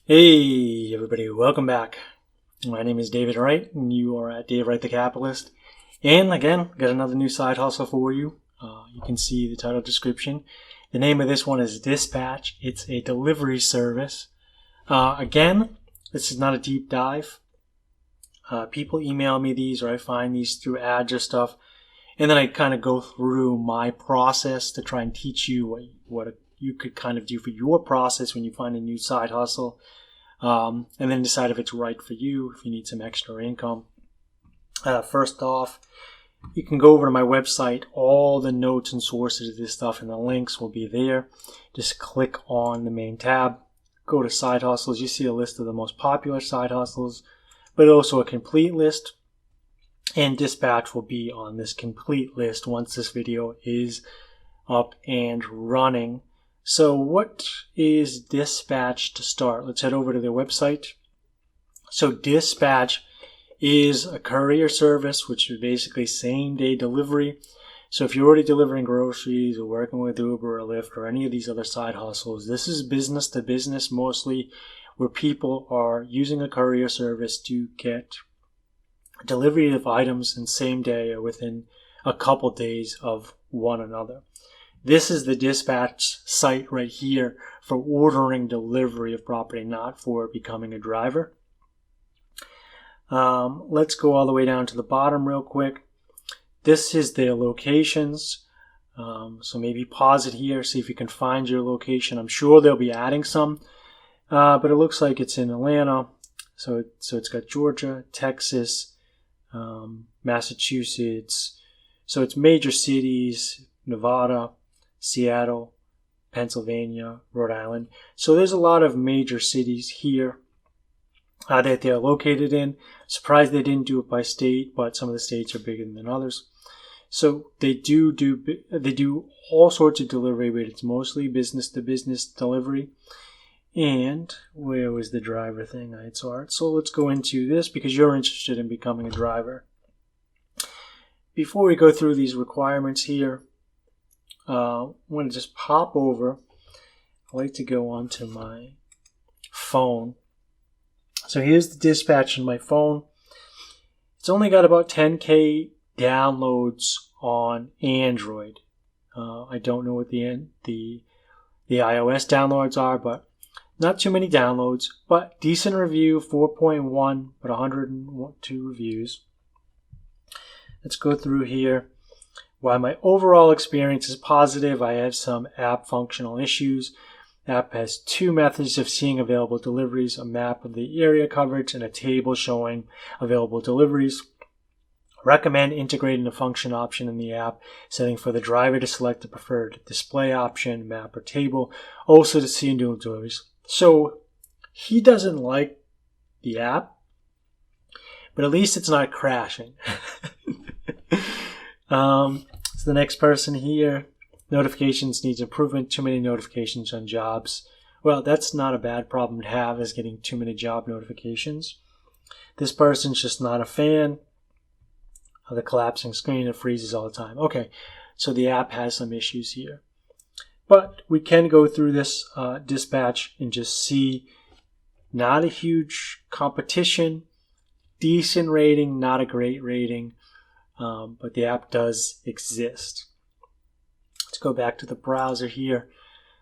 Hey everybody, welcome back. My name is David Wright and you are at Dave Wright the Capitalist. And again, got another new side hustle for you. You can see the title description. The name of this one is Dispatch. It's a delivery service. Again, this is not a deep dive. People email me these, or I find these through ads or stuff. And then I kind of go through my process to try and teach you what you could kind of do for your process when you find a new side hustle. And then decide if it's right for you, if you need some extra income. First off, you can go over to my website. All the notes and sources of this stuff and the links will be there. Just click on the main tab, go to side hustles. You see a list of the most popular side hustles, but also a complete list. And Dispatch will be on this complete list once this video is up and running. So what is Dispatch to start? Let's head over to their website. So Dispatch is a courier service, which is basically same-day delivery. So if you're already delivering groceries or working with Uber or Lyft or any of these other side hustles, this is business to business mostly, where people are using a courier service to get delivery of items in same day or within a couple days of one another. This is the Dispatch site right here for ordering delivery of property, not for becoming a driver. Let's go all the way down to the bottom real quick. This is their locations. So maybe pause it here, see if you can find your location. I'm sure they'll be adding some, but it looks like it's in Atlanta. So it's got Georgia, Texas, Massachusetts. So it's major cities, Nevada, Seattle, Pennsylvania, Rhode Island. So there's a lot of major cities here that they're located in. Surprised they didn't do it by state, but some of the states are bigger than others. So they do all sorts of delivery, but it's mostly business to business delivery. And where was the driver thing I saw it? So let's go into this because you're interested in becoming a driver. Before we go through these requirements here, I want to just pop over. I like to go onto my phone. So here's the Dispatch on my phone. It's only got about 10K downloads on Android. I don't know what the iOS downloads are, but not too many downloads. But decent review, 4.1, but 102 reviews. Let's go through here. While my overall experience is positive, I have some app functional issues. The app has two methods of seeing available deliveries, a map of the area coverage and a table showing available deliveries. Recommend integrating the function option in the app, setting for the driver to select the preferred display option, map or table, also to see new deliveries. So he doesn't like the app, but at least it's not crashing. So the next person here, notifications needs improvement, too many notifications on jobs. Well, that's not a bad problem to have, is getting too many job notifications. This person's just not a fan of the collapsing screen. It freezes all the time. Okay, so the app has some issues here. But we can go through this Dispatch and just see not a huge competition, decent rating, not a great rating. But the app does exist. Let's go back to the browser here.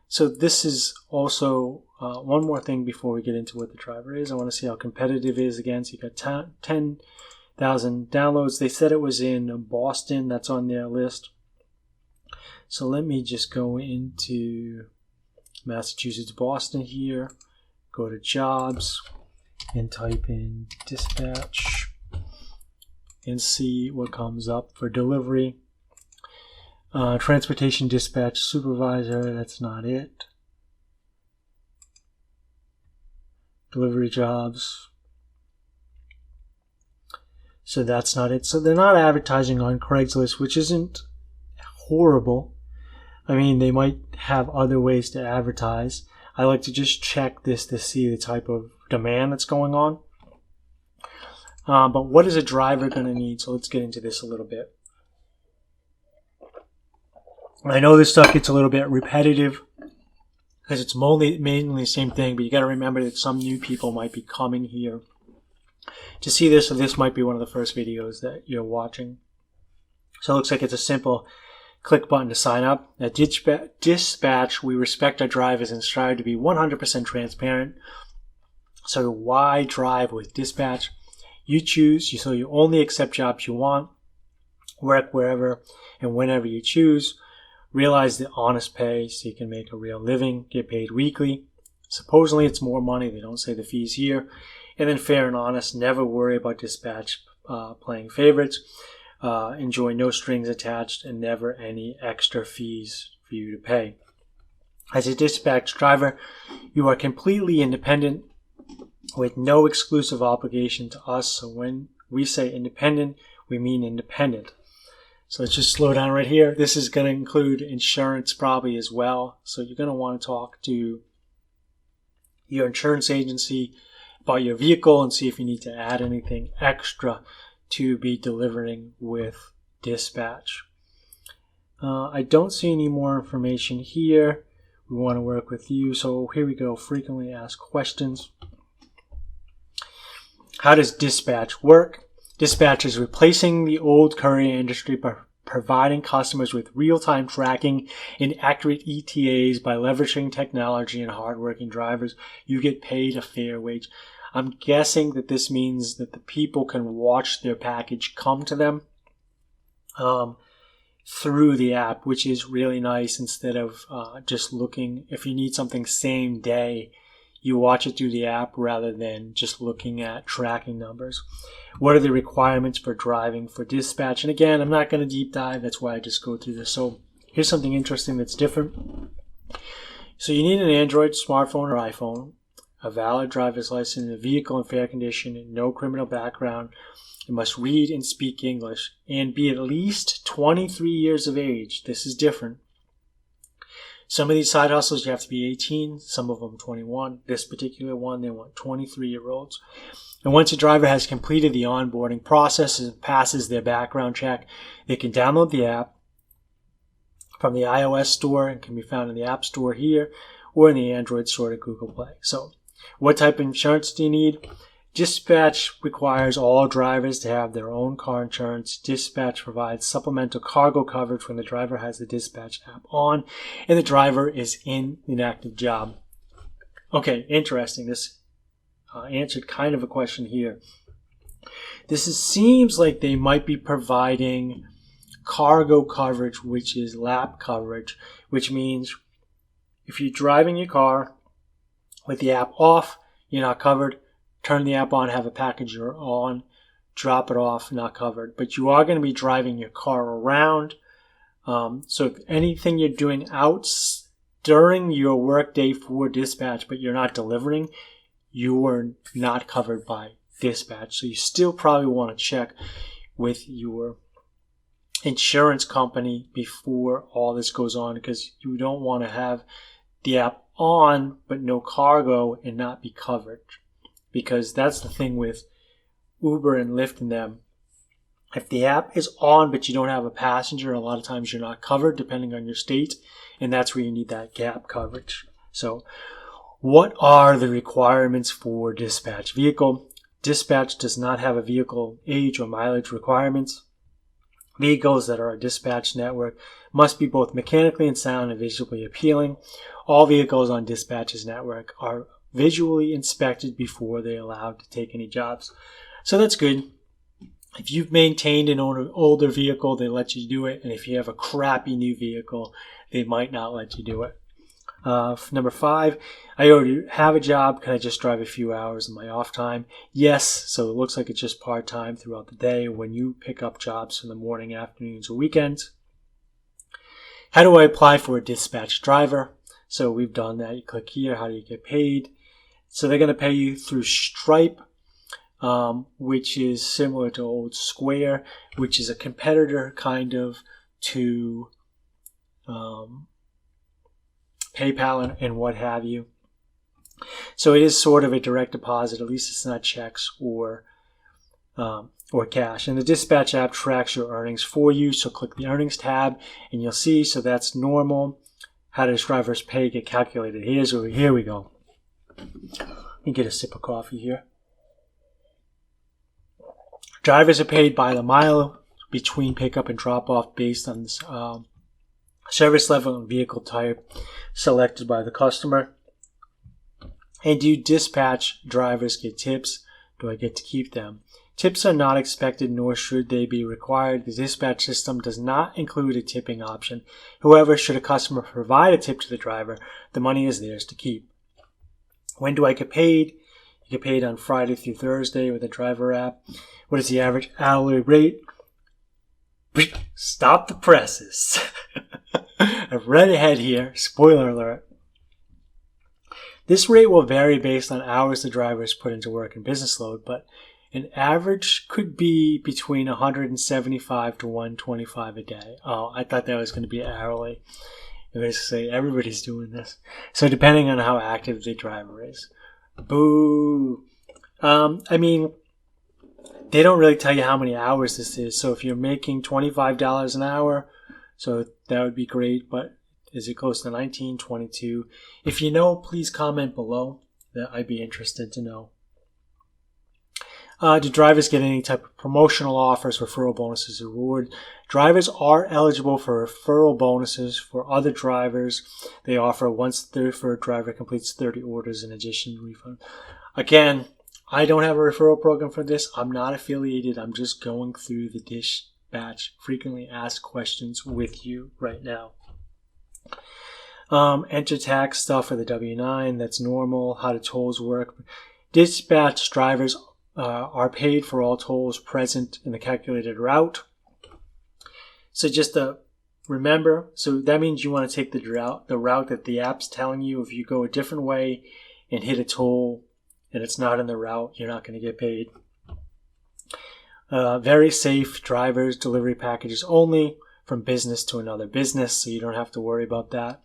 So this is also one more thing before we get into what the driver is. I want to see how competitive it is again. So you got 10,000 downloads. They said it was in Boston. That's on their list. So let me just go into Massachusetts, Boston here. Go to jobs and type in Dispatch and see what comes up for delivery. Transportation dispatch supervisor, that's not it. Delivery jobs. So that's not it. So they're not advertising on Craigslist, which isn't horrible. I mean, they might have other ways to advertise. I like to just check this to see the type of demand that's going on. But what is a driver going to need? So let's get into this a little bit. I know this stuff gets a little bit repetitive. because it's mainly the same thing, but you got to remember that some new people might be coming here to see this, so this might be one of the first videos that you're watching. So it looks like it's a simple click button to sign up. At Dispatch, we respect our drivers and strive to be 100% transparent. So why drive with Dispatch? You choose, so you only accept jobs you want, work wherever and whenever you choose. Realize the honest pay so you can make a real living, get paid weekly. Supposedly it's more money, they don't say the fees here. And then fair and honest, never worry about Dispatch playing favorites. Enjoy no strings attached and never any extra fees for you to pay. As a Dispatch driver, you are completely independent with no exclusive obligation to us. So when we say independent, we mean independent. So let's just slow down right here. This is going to include insurance probably as well. So you're going to want to talk to your insurance agency about your vehicle and see if you need to add anything extra to be delivering with Dispatch. I don't see any more information here. We want to work with you. So here we go. Frequently asked questions. How does Dispatch work? Dispatch is replacing the old courier industry by providing customers with real-time tracking and accurate ETAs by leveraging technology and hardworking drivers. You get paid a fair wage. I'm guessing that this means that the people can watch their package come to them through the app, which is really nice. Instead of just looking, if you need something same day, you watch it through the app rather than just looking at tracking numbers. What are the requirements for driving for Dispatch? And again, I'm not going to deep dive. That's why I just go through this. So here's something interesting that's different. So you need an Android smartphone or iPhone, a valid driver's license, a vehicle in fair condition, and no criminal background. You must read and speak English and be at least 23 years of age. This is different. Some of these side hustles, you have to be 18, some of them 21. This particular one, they want 23-year-olds. And once a driver has completed the onboarding process and passes their background check, they can download the app from the iOS store and can be found in the App Store here or in the Android store at Google Play. So what type of insurance do you need? Dispatch requires all drivers to have their own car insurance. Dispatch provides supplemental cargo coverage when the driver has the Dispatch app on and the driver is in an active job. Okay, interesting. This answered kind of a question here. Seems like they might be providing cargo coverage, which is lap coverage, which means if you're driving your car with the app off, you're not covered. Turn the app on, have a package you're on, drop it off, not covered. But you are going to be driving your car around. So if anything you're doing out during your workday for Dispatch, but you're not delivering, you are not covered by Dispatch. So you still probably want to check with your insurance company before all this goes on, because you don't want to have the app on but no cargo and not be covered. Because that's the thing with Uber and Lyft and them. If the app is on but you don't have a passenger, a lot of times you're not covered depending on your state, and that's where you need that gap coverage. So what are the requirements for Dispatch vehicle? Dispatch does not have a vehicle age or mileage requirements. Vehicles that are a Dispatch network must be both mechanically and sound and visually appealing. All vehicles on Dispatch's network are visually inspected before they're allowed to take any jobs. So that's good. If you've maintained an older vehicle, they let you do it. And if you have a crappy new vehicle, they might not let you do it. Number 5, I already have a job. Can I just drive a few hours in my off time? Yes. So it looks like it's just part-time throughout the day when you pick up jobs in the morning, afternoons, or weekends. How do I apply for a Dispatch driver? So we've done that. You click here. How do you get paid? So they're going to pay you through Stripe, which is similar to old Square, which is a competitor kind of to PayPal and what have you. So it is sort of a direct deposit. At least it's not checks or cash. And the Dispatch app tracks your earnings for you. So click the earnings tab and you'll see. So that's normal. how does driver's pay get calculated? Here we go. Let me get a sip of coffee here. Drivers are paid by the mile between pickup and drop-off based on service level and vehicle type selected by the customer. And do dispatch drivers get tips? Do I get to keep them? Tips are not expected, nor should they be required. The dispatch system does not include a tipping option. However, should a customer provide a tip to the driver, the money is theirs to keep. When do I get paid? You get paid on Friday through Thursday with a driver app. What is the average hourly rate? Stop the presses. I've read ahead here. Spoiler alert. This rate will vary based on hours the drivers put into work and business load, but an average could be between 175 to 125 a day. Oh, I thought that was going to be hourly. I was going to say everybody's doing this. So depending on how active the driver is. Boo. I mean, they don't really tell you how many hours this is. So if you're making $25 an hour, so that would be great. But is it close to 19, 22? If you know, please comment below. That I'd be interested to know. Do drivers get any type of promotional offers, referral bonuses, or reward? Drivers are eligible for referral bonuses for other drivers. They offer once the referred driver completes 30 orders in addition to refund. Again, I don't have a referral program for this. I'm not affiliated. I'm just going through the dispatch frequently asked questions with you right now. Enter tax stuff for the W-9. That's normal. How do tolls work? Dispatch drivers are paid for all tolls present in the calculated route. So just to remember, so that means you want to take the route that the app's telling you. If you go a different way and hit a toll and it's not in the route, you're not going to get paid. Very safe drivers, delivery packages only from business to another business, so you don't have to worry about that.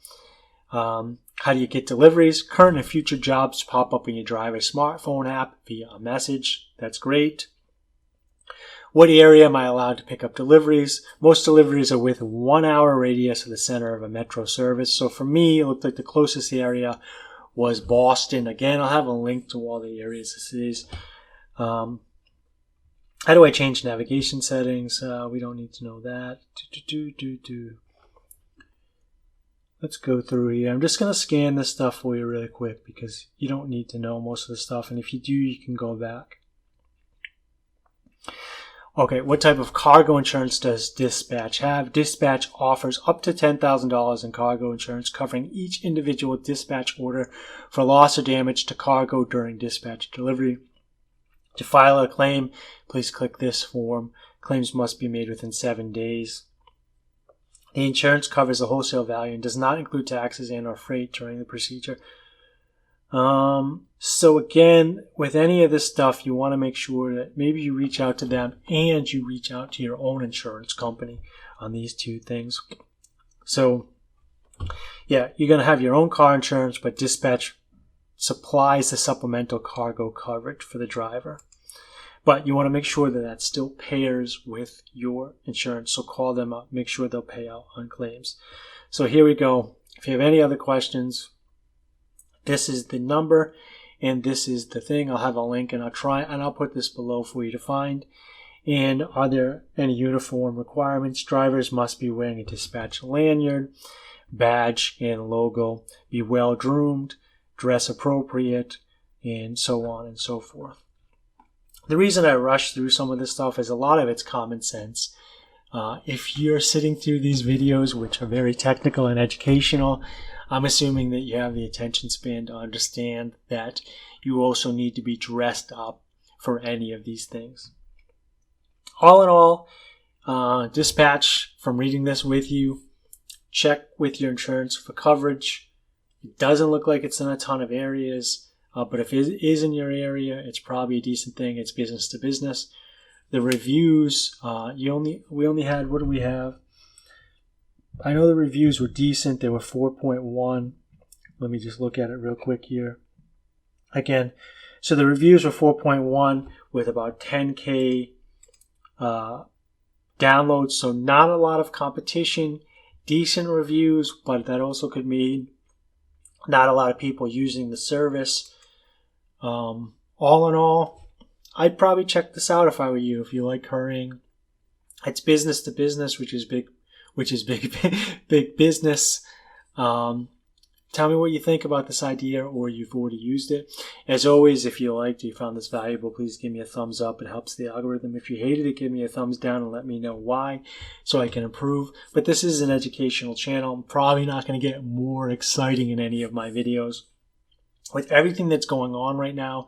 How do you get deliveries? Current and future jobs pop up in your driver's smartphone app via a message. That's great. What area am I allowed to pick up deliveries? Most deliveries are with 1 hour radius of the center of a metro service. So for me, it looked like the closest area was Boston. Again, I'll have a link to all the areas this is. How do I change navigation settings? We don't need to know that. Let's go through here. I'm just going to scan this stuff for you really quick because you don't need to know most of the stuff. And if you do, you can go back. Okay, what type of cargo insurance does Dispatch have? Dispatch offers up to $10,000 in cargo insurance covering each individual dispatch order for loss or damage to cargo during dispatch delivery. To file a claim, please click this form. Claims must be made within 7 days. The insurance covers the wholesale value and does not include taxes and or freight during the procedure. So again, with any of this stuff, you want to make sure that maybe you reach out to them and you reach out to your own insurance company on these two things. So yeah, you're going to have your own car insurance, but Dispatch supplies the supplemental cargo coverage for the driver. But you want to make sure that that still pairs with your insurance. So call them up, make sure they'll pay out on claims. So here we go. If you have any other questions, this is the number and this is the thing. I'll have a link and I'll put this below for you to find. And are there any uniform requirements? Drivers must be wearing a dispatch lanyard, badge, and logo, be well groomed, dress appropriate, and so on and so forth. The reason I rush through some of this stuff is a lot of it's common sense. If you're sitting through these videos, which are very technical and educational, I'm assuming that you have the attention span to understand that you also need to be dressed up for any of these things. All in all, Dispatch, from reading this with you, check with your insurance for coverage. It doesn't look like it's in a ton of areas. But if it is in your area, it's probably a decent thing. It's business to business. The reviews, we only had, what do we have? I know the reviews were decent. They were 4.1. Let me just look at it real quick here. Again, so the reviews were 4.1 with about 10K downloads. So not a lot of competition. decent reviews, but that also could mean not a lot of people using the service. All in all, I'd probably check this out if I were you. If you like currying, it's business to business, which is big business. Tell me what you think about this idea, or you've already used it. As always, if you liked it, you found this valuable, please give me a thumbs up. It helps the algorithm. If you hated it, give me a thumbs down and let me know why so I can improve. But this is an educational channel. I'm probably not going to get more exciting in any of my videos. With everything that's going on right now,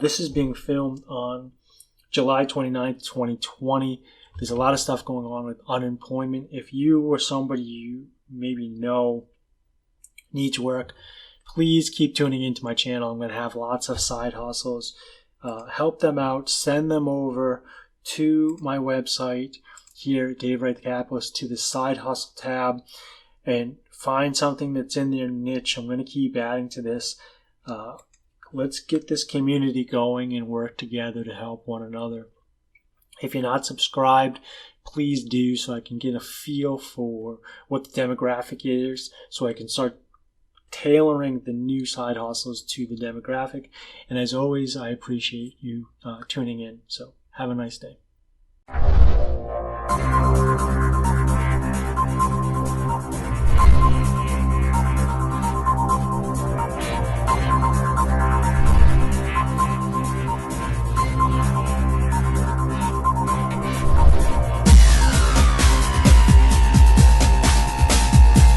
this is being filmed on July 29th, 2020. There's a lot of stuff going on with unemployment. If you or somebody you maybe know needs work, please keep tuning into my channel. I'm going to have lots of side hustles. Help them out. Send them over to my website here at Dave Wright the Capitalist, to the side hustle tab, and find something that's in their niche. I'm going to keep adding to this. Let's get this community going and work together to help one another. If you're not subscribed, please do, so I can get a feel for what the demographic is, so I can start tailoring the new side hustles to the demographic. And as always, I appreciate you tuning in. So have a nice day.